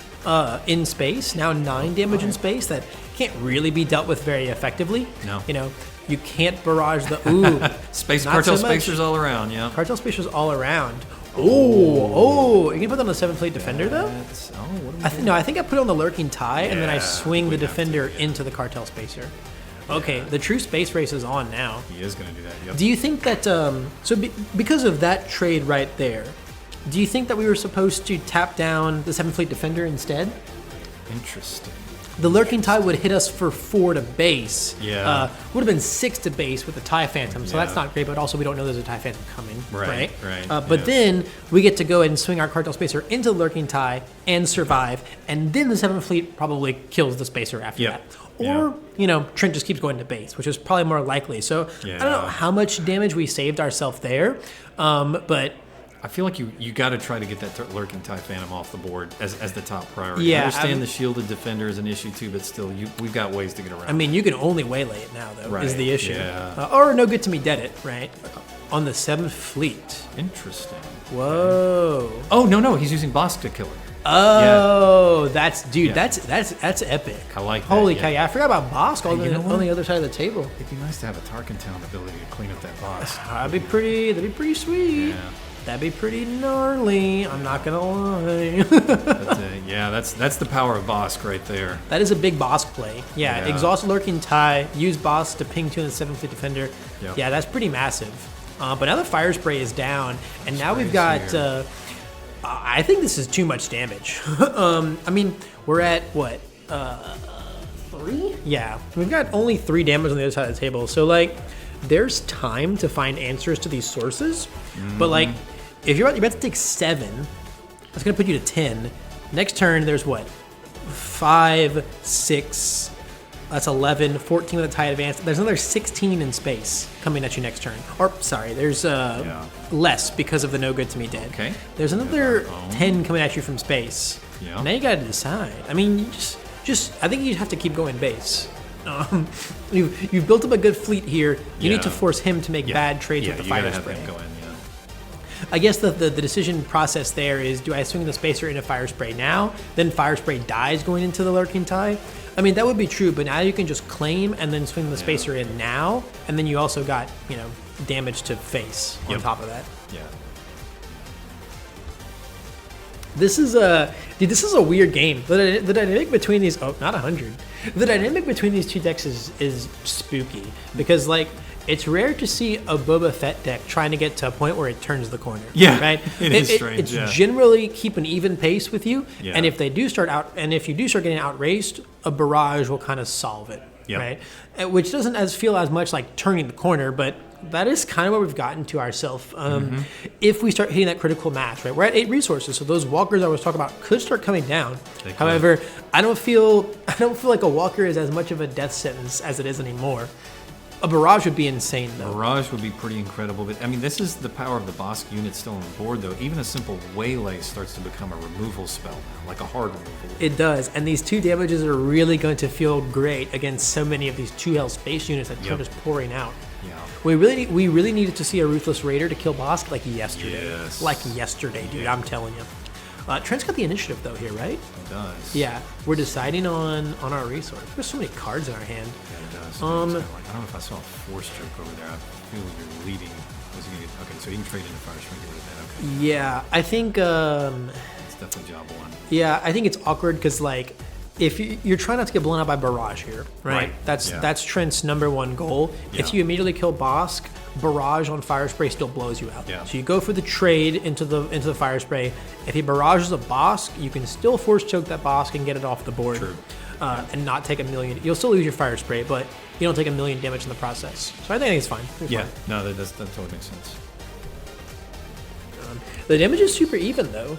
in space, now 9 damage in space that can't really be dealt with very effectively. No. You can't barrage the Space not cartel so much. spacers all around, yeah. Cartel spacers all around. You can put on the 7-plate defender though. I think I put on the lurking tie and then I swing the defender into the cartel spacer. Okay, the true space race is on now. He is going to do that. Yep. Do you think that because of that trade right there, do you think that we were supposed to tap down the 7-fleet defender instead? Interesting. The lurking tie would hit us for 4 to base. Yeah. Would have been 6 to base with the TIE Phantom, so that's not great, but also we don't know there's a TIE Phantom coming. Right. But then we get to go ahead and swing our Cartel Spacer into the lurking tie and survive, and then the 7th Fleet probably kills the Spacer after that. Or, Trent just keeps going to base, which is probably more likely. So I don't know how much damage we saved ourselves there, but I feel like you got to try to get that lurking TIE Phantom off the board as the top priority. Yeah, I understand the shielded defender is an issue too, but still, we've got ways to get around. I mean, you can only waylay it now, though, is the issue. Yeah. Or no good to me dead it, right? On the 7th Fleet. Interesting. Whoa. Oh, no, he's using Bosk to kill her. Oh, that's epic. I like that. Holy cow, I forgot about Bosk on the other side of the table. It'd be nice to have a Tarkentown ability to clean up that Bosk. That'd be pretty sweet. Yeah. That'd be pretty gnarly. I'm not gonna lie. But, that's the power of Bosk right there. That is a big Bosk play. Yeah. Exhaust lurking tie, use Bosk to ping 2 in the 7th Fleet defender. Yep. Yeah, that's pretty massive. But now the fire spray is down, and now we've got. I think this is too much damage. I mean, we're at what? 3? Yeah, we've got only 3 damage on the other side of the table. So there's time to find answers to these sources, but if you're about to take 7, that's gonna put you to 10. Next turn, there's what? 5, 6. That's 11, 14 with a tie advance. There's another 16 in space coming at you next turn. Or sorry, there's less because of the no good to me dead. Okay. There's another 10 coming at you from space. Yeah. Now you gotta decide. I mean, you just I think you have to keep going base. You've built up a good fleet here. You need to force him to make bad trades with the fire spray. Him go in, I guess the decision process there is, do I swing the spacer into fire spray now? Then fire spray dies going into the lurking tie. I mean, that would be true, but now you can just claim and then swing the spacer in now, and then you also got damage to face on top of that. Yeah. This is a weird game. The dynamic between these, not 100. The dynamic between these two decks is spooky because it's rare to see a Boba Fett deck trying to get to a point where it turns the corner. Yeah, right. it is strange. It's generally keep an even pace with you, Yeah. and if you do start getting outraced, a barrage will kind of solve it. Yep. Right, which doesn't feel as much like turning the corner, but that is kind of where we've gotten to ourselves. If we start hitting that critical mass, right, we're at 8 resources, so those walkers I was talking about could start coming down. However, I don't feel like a walker is as much of a death sentence as it is anymore. A barrage would be insane, though. Barrage would be pretty incredible, but I mean, this is the power of the Bosk unit still on the board, though. Even a simple waylay starts to become a removal spell now, like a hard removal. It does, and these 2 damages are really going to feel great against so many of these 2 health space units that are just pouring out. Yeah. We really needed to see a Ruthless Raider to kill Bosk like yesterday. Yes. Like yesterday, dude, I'm telling you. Trent's got the initiative, though, here, right? It does. Yeah, we're deciding on our resource. There's so many cards in our hand. Yeah, it does. I don't know if I saw a Force Choke over there. I feel like you're leading. Okay, so you can trade into Fire Spring with that. Okay. Yeah, I think... It's definitely job 1. Yeah, I think it's awkward because, like, if you're trying not to get blown out by Barrage here, right? That's Trent's #1 goal. Yeah. If you immediately kill Bosk, Barrage on Fire Spray still blows you out. Yeah. So you go for the trade into the Fire Spray. If he barrages a Bosk, you can still Force Choke that Bosk and get it off the board. True. And not take a million. You'll still lose your Fire Spray, but you don't take a million damage in the process. So I think it's fine. It's fine. No, that totally makes sense. The damage is super even, though.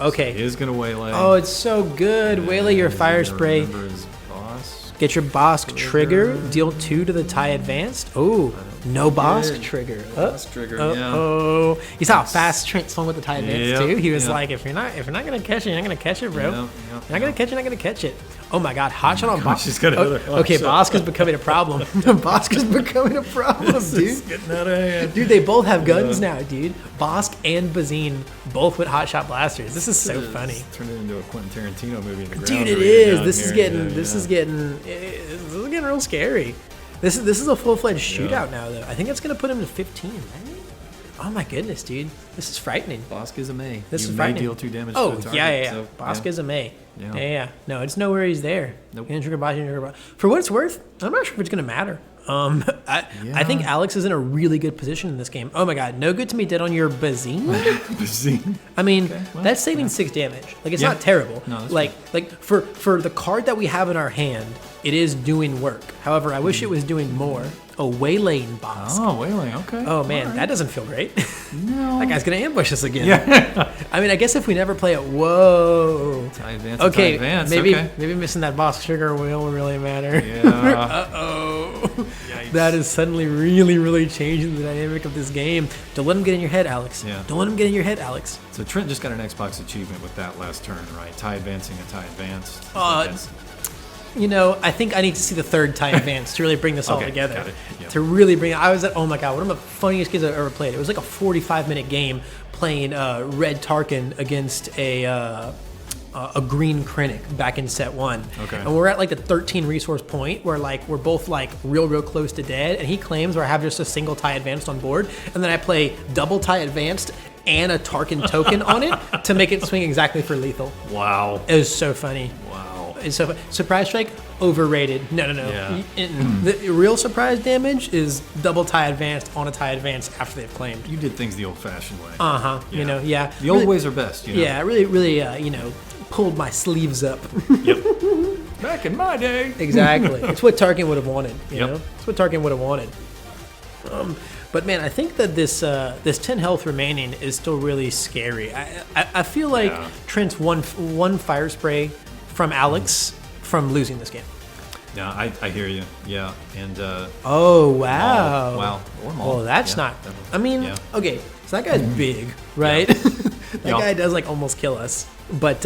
Okay. He is going to waylay. Oh, it's so good. Waylay your Fire Spray. Remember his boss. Get your Bosk trigger. Deal 2 to the tie advanced. Oh, no Bosk trigger. Bosk trigger, yeah. Oh, you saw how fast Trent swung with the tie advance too. He was Yep. like, if you're not gonna catch it, you're not gonna catch it, bro. Yep, You're not gonna catch it. You're not gonna catch it. Oh my God, hot shot on gosh, Bosk. he's got another hot Okay, shot. Bosk is becoming a problem. Bosk is becoming a problem, This dude. is getting out of hand. Dude, they both have guns now, dude. Bosk and Bazine both with hot shot blasters. This is so funny. Turned it into a Quentin Tarantino movie in the ground. Dude, it arena is. down This is here. getting. This is getting real scary. This is a full-fledged shootout now, though. I think it's gonna put him to 15, right? Oh my goodness, dude. This is frightening. Bosk is a May. This you is may frightening. deal 2 damage Oh, to the target. yeah. So, Bosk is a May. Yeah. Yeah. No, it's nowhere he's there. Nope. Trigger Bosk. For what it's worth, I'm not sure if it's gonna matter. I think Alex is in a really good position in this game. Oh my God, no good to be dead on your Bazine. Bazine. I mean, well, that's saving 6 damage. Like, it's Yeah. not terrible. No, that's like for the card that we have in our hand, it is doing work. However, I wish it was doing more. A waylaying Bosk. Oh, whaling. Okay. Oh man, All right. that doesn't feel great. No. That guy's gonna ambush us again. Yeah. I mean, I guess if we never play it, whoa. Tie advance. Okay, tie advance. maybe Okay. maybe missing that Bosk trigger will really matter. Yeah. Uh-oh. Yikes. That is suddenly really changing the dynamic of this game. Don't let him get in your head, Alex. Yeah. Don't let him get in your head, Alex. So Trent just got an Xbox achievement with that last turn, right? Tie advancing a tie advanced. You know, I think I need to see the 3rd tie advance to really bring this all Okay, together. got it. Yep. To really bring it. I was at, oh my God, one of the funniest games I've ever played. It was like a 45-minute game playing Red Tarkin against a green Krennic back in set 1. Okay. And we're at like the 13 resource point where like we're both like real close to dead. And he claims where I have just a single tie advanced on board. And then I play double tie advanced and a Tarkin token on it to make it swing exactly for lethal. Wow. It was so funny. Wow. It's so surprise strike overrated. No. Yeah. The real surprise damage is double tie advanced on a tie advanced after they've claimed. You did things the old-fashioned way. Yeah. You know, yeah. The old Really- ways are best. You know? Yeah, really, you know, pulled my sleeves up. Yep. Back in my day. Exactly. It's what Tarkin would have wanted. You Yep. know, it's what Tarkin would have wanted. But man, I think that this 10 health remaining is still really scary. I feel like Yeah. Trent's one fire spray from Alex from losing this game. No, I hear you. Yeah. And Oh wow! Wow. Or Maul. Well, that's Yeah, not. definitely. I mean, Yeah. okay, so that guy's big, right? That Yeah. guy does like almost kill us. But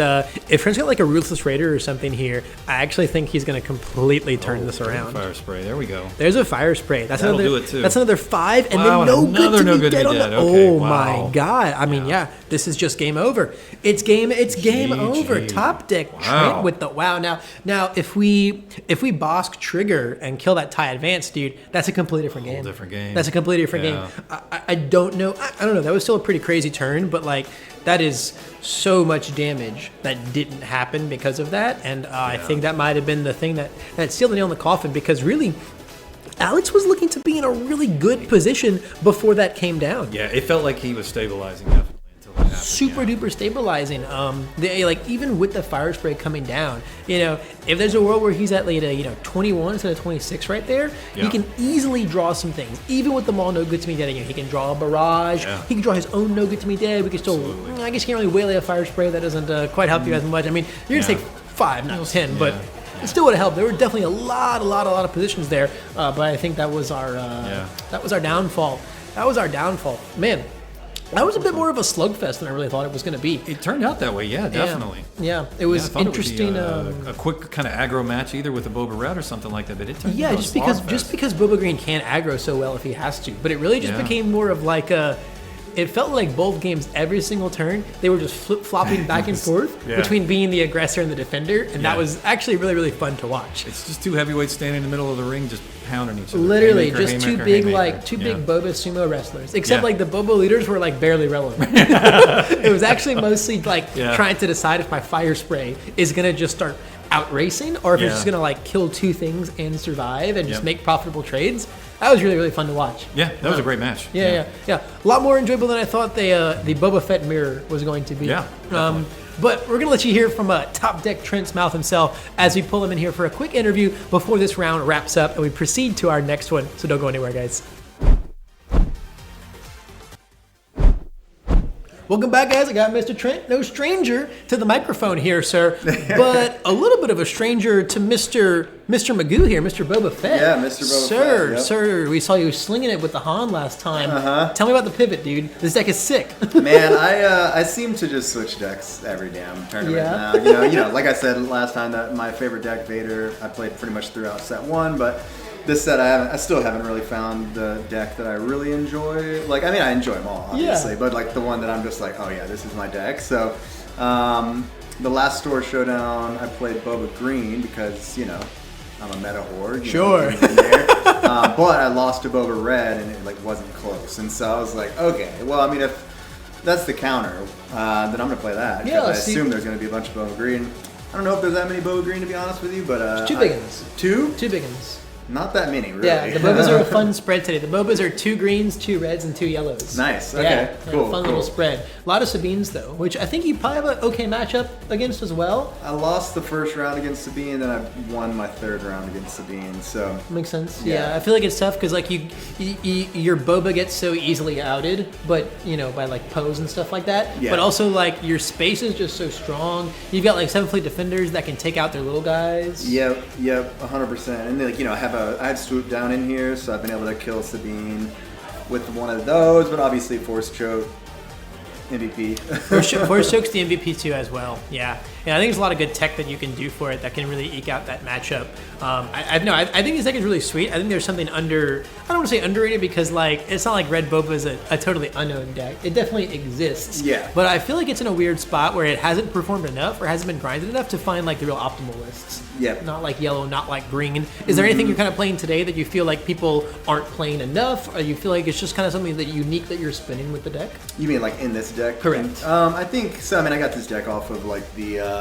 if Trent's got like a Ruthless Raider or something here, I actually think he's going to completely turn this around. Fire spray. There we go. There's a fire spray. That's That'll another. do it, too. That's another 5, and Wow, then no another good to no be good to dead be on dead. the. Okay, Oh wow. my God! I mean, yeah, this is just game over. It's game over. GG. Top deck Wow. Trent with the wow. Now if we Bosk trigger and kill that tie advance, dude, that's a completely different game. different game. That's a completely different Yeah. game. I don't know. I don't know. That was still a pretty crazy turn, but like that is so much damage that didn't happen because of that, and I think that might have been the thing that sealed the nail in the coffin. Because really, Alex was looking to be in a really good position before that came down. Yeah, it felt like he was stabilizing definitely until that happened. Super duper stabilizing. Like even with the fire spray coming down, if there's a world where he's at like 21 instead of 26 right there, he can easily draw some things. Even with them all no good to me dead, he can draw a barrage. Yeah. He can draw his own no good to me dead. We can still, I guess you can't really waylay a fire spray. That doesn't quite help you as much. I mean, you're gonna take 5, not 10, but. It still would have helped. There were definitely a lot of positions there, but I think that was our downfall. That was our downfall, man. That was a bit more of a slugfest than I really thought it was going to be. It turned out that way, yeah, definitely. Yeah, it was interesting. It would be, a quick kind of aggro match, either with a Boba Red or something like that. But it turned out just because Boba Green can't aggro so well if he has to, but it really just became more of like a. It felt like both games, every single turn, they were just flip-flopping back and forth between being the aggressor and the defender, and that was actually really, really fun to watch. It's just two heavyweights standing in the middle of the ring, just pounding each other. Literally, just two big Boba sumo wrestlers. Except like the Boba leaders were like barely relevant. It was actually mostly like trying to decide if my fire spray is gonna just start out racing or if it's just gonna like kill two things and survive and just make profitable trades. That was really, really fun to watch. Yeah, that was a great match. Yeah. A lot more enjoyable than I thought the Boba Fett mirror was going to be. Yeah, but we're going to let you hear from Top Deck Trent's mouth himself as we pull him in here for a quick interview before this round wraps up and we proceed to our next one. So don't go anywhere, guys. Welcome back, guys. I got Mr. Trent, no stranger to the microphone here, sir, but a little bit of a stranger to Mr. Magoo here, Mr. Boba Fett. Yeah, Mr. Boba Fett. Sir, we saw you slinging it with the Han last time. Tell me about the pivot, dude. This deck is sick. Man, I seem to just switch decks every damn tournament now. Like I said last time, that my favorite deck, Vader, I played pretty much throughout set 1, but this set I still haven't really found the deck that I really enjoy. Like, I mean, I enjoy them all, obviously, but like the one that I'm just like, oh yeah, this is my deck. So, the last store showdown, I played Boba Green because I'm a meta horde. Sure. But I lost to Boba Red and it like wasn't close, and so I was like, okay, well, I mean, if that's the counter, then I'm gonna play that. Yeah, I assume there's gonna be a bunch of Boba Green. I don't know if there's that many Boba Green, to be honest with you, but two big ones. Two big ones. Not that many, really. Yeah, the Bobas are a fun spread today. The Bobas are 2 greens, 2 reds, and 2 yellows. Nice. Okay. Cool. Fun little spread. A lot of Sabines, though, which I think you probably have an okay matchup against as well. I lost the first round against Sabine, then I won my third round against Sabine. So makes sense. Yeah, I feel like it's tough because like your Boba gets so easily outed, but by like pose and stuff like that. Yeah. But also like your space is just so strong. You've got like 7 fleet defenders that can take out their little guys. Yep, 100%. And then I had swoop down in here, so I've been able to kill Sabine with one of those, but obviously Force Choke, MVP. Force Choke's the MVP too as well. Yeah, I think there's a lot of good tech that you can do for it that can really eke out that matchup. I think this deck is really sweet. I think there's something I don't want to say underrated because like it's not like Red Boba is a totally unknown deck. It definitely exists. Yeah. But I feel like it's in a weird spot where it hasn't performed enough or hasn't been grinded enough to find like the real optimal lists. Yeah. Not like yellow, not like green. Is there anything you're kind of playing today that you feel like people aren't playing enough? Or you feel like it's just kind of something that unique that you're spinning with the deck? You mean like in this deck? Correct. I think so. I mean, I got this deck off of like the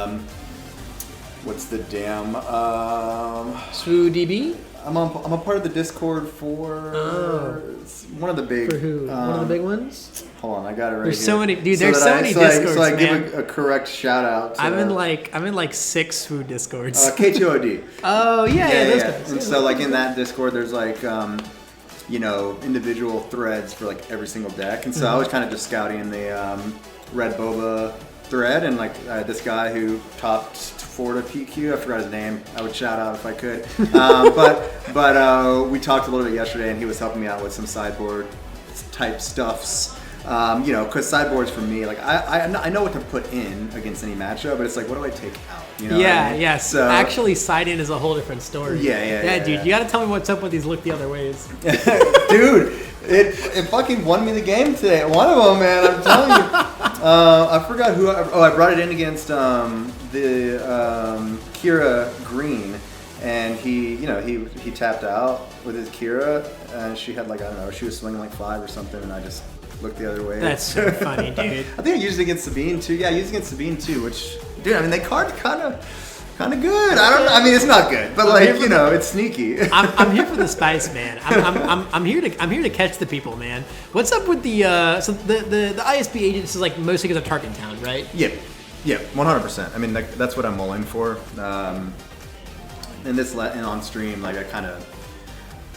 what's the damn SWU DB? I'm a part of the Discord for one of the big. For who? One of the big ones? Hold on, I got it right There's here. So many, dude. There's so many Discords, so I man. give a correct shout out. To, I'm in like 6 SWU Discords. K2OD. Oh yeah, those guys. And so like in that Discord, there's like individual threads for like every single deck, and so I was kind of just scouting the Red Boba thread, and like this guy who topped Florida PQ, I forgot his name. I would shout out if I could. But we talked a little bit yesterday, and he was helping me out with some sideboard type stuffs. Because sideboards for me, like I know what to put in against any matchup, but it's like, what do I take out? Yeah. So actually, siding is a whole different story. Yeah, dude. You got to tell me what's up with these look the other ways. Dude, it fucking won me the game today. One of them, man. I'm telling you. I forgot who. I brought it in against the Kira Green, and he tapped out with his Kira, and she had she was swinging like 5 or something, and I just looked the other way. That's so funny, dude. I think I used it against Sabine too. Yeah, I used it against Sabine too, which, dude, I mean, they card kind of kind of good. I don't know. I mean, it's not good, but like, you know, it's sneaky. I'm here for the spice, man. I'm here to catch the people, man. What's up with the so the ISB agents is like mostly because of Tarkentown, right? Yeah, 100%. I mean, like, that's what I'm mulling for. And on stream, like I kind of.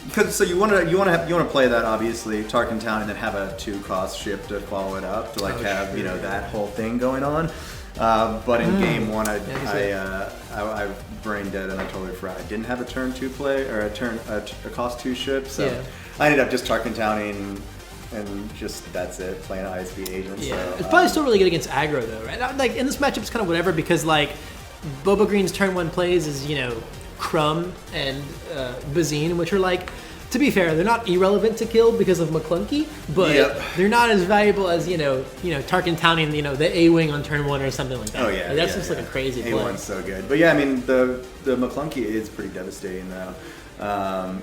Because you want to play that obviously Tarkentown and then have a 2-cost ship to follow it up to like have you know that whole thing going on. But in game 1, I brain dead and I totally forgot I didn't have a turn 2 play or a cost 2 ship, so I ended up just Tarkentowning and just that's it, playing ISB agents. Yeah, so, it's probably still really good against aggro though, right? Like in this matchup, it's kind of whatever because like Boba Green's turn 1 plays is Crumb and Bazine, which are like, to be fair, they're not irrelevant to kill because of McClunky, but they're not as valuable as Tarkentowning the A-wing on turn 1 or something like that. Oh yeah, like, that's just like a crazy play. A1's so good, but yeah, I mean the McClunky is pretty devastating though,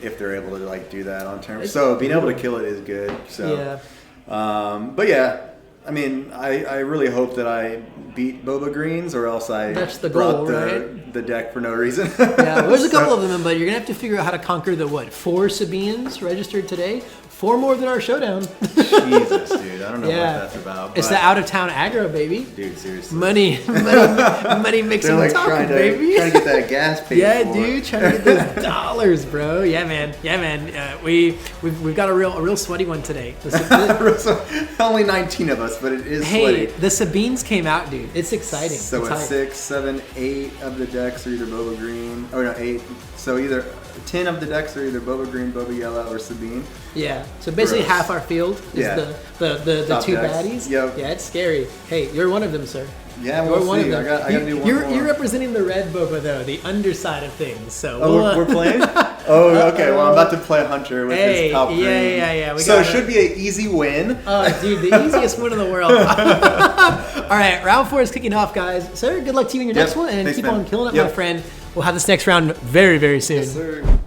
if they're able to like do that on turn. So being able to kill it is good. So but yeah. I mean, I really hope that I beat Boba Greens, or else That's the goal, brought the deck for no reason. Yeah, there's a couple of them, but you're gonna have to figure out how to conquer the 4 Sabines registered today. 4 more than our showdown. Jesus, dude, I don't know what that's about. It's the out of town aggro, baby. Dude, seriously. Money makes them like talk, baby. Trying to get that gas paid for. Dude, trying to get those dollars, bro. Yeah, man. We've got a real sweaty one today. Only 19 of us, but it is sweaty. The Sabines came out, dude. It's exciting. So it's 6, 7, 8 of the decks are either Boba Green. Oh no, 8. So either 10 of the decks are either Boba Green, Boba Yellow, or Sabine. Yeah. So basically half our field is the Top 2 decks. baddies. Yep. Yeah, it's scary. Hey, you're one of them, sir. Yeah, we'll see. I got to do one more. You're representing the red Boba though, the underside of things. So we're playing. Oh, okay. Well, I'm about to play Hunter with his top green. Yeah. So it should be an easy win. Oh, dude, the easiest win in the world. All right, round 4 is kicking off, guys. Sir, good luck to you in your next one, and keep on killing it, my friend. We'll have this next round very, very soon. Yes, sir.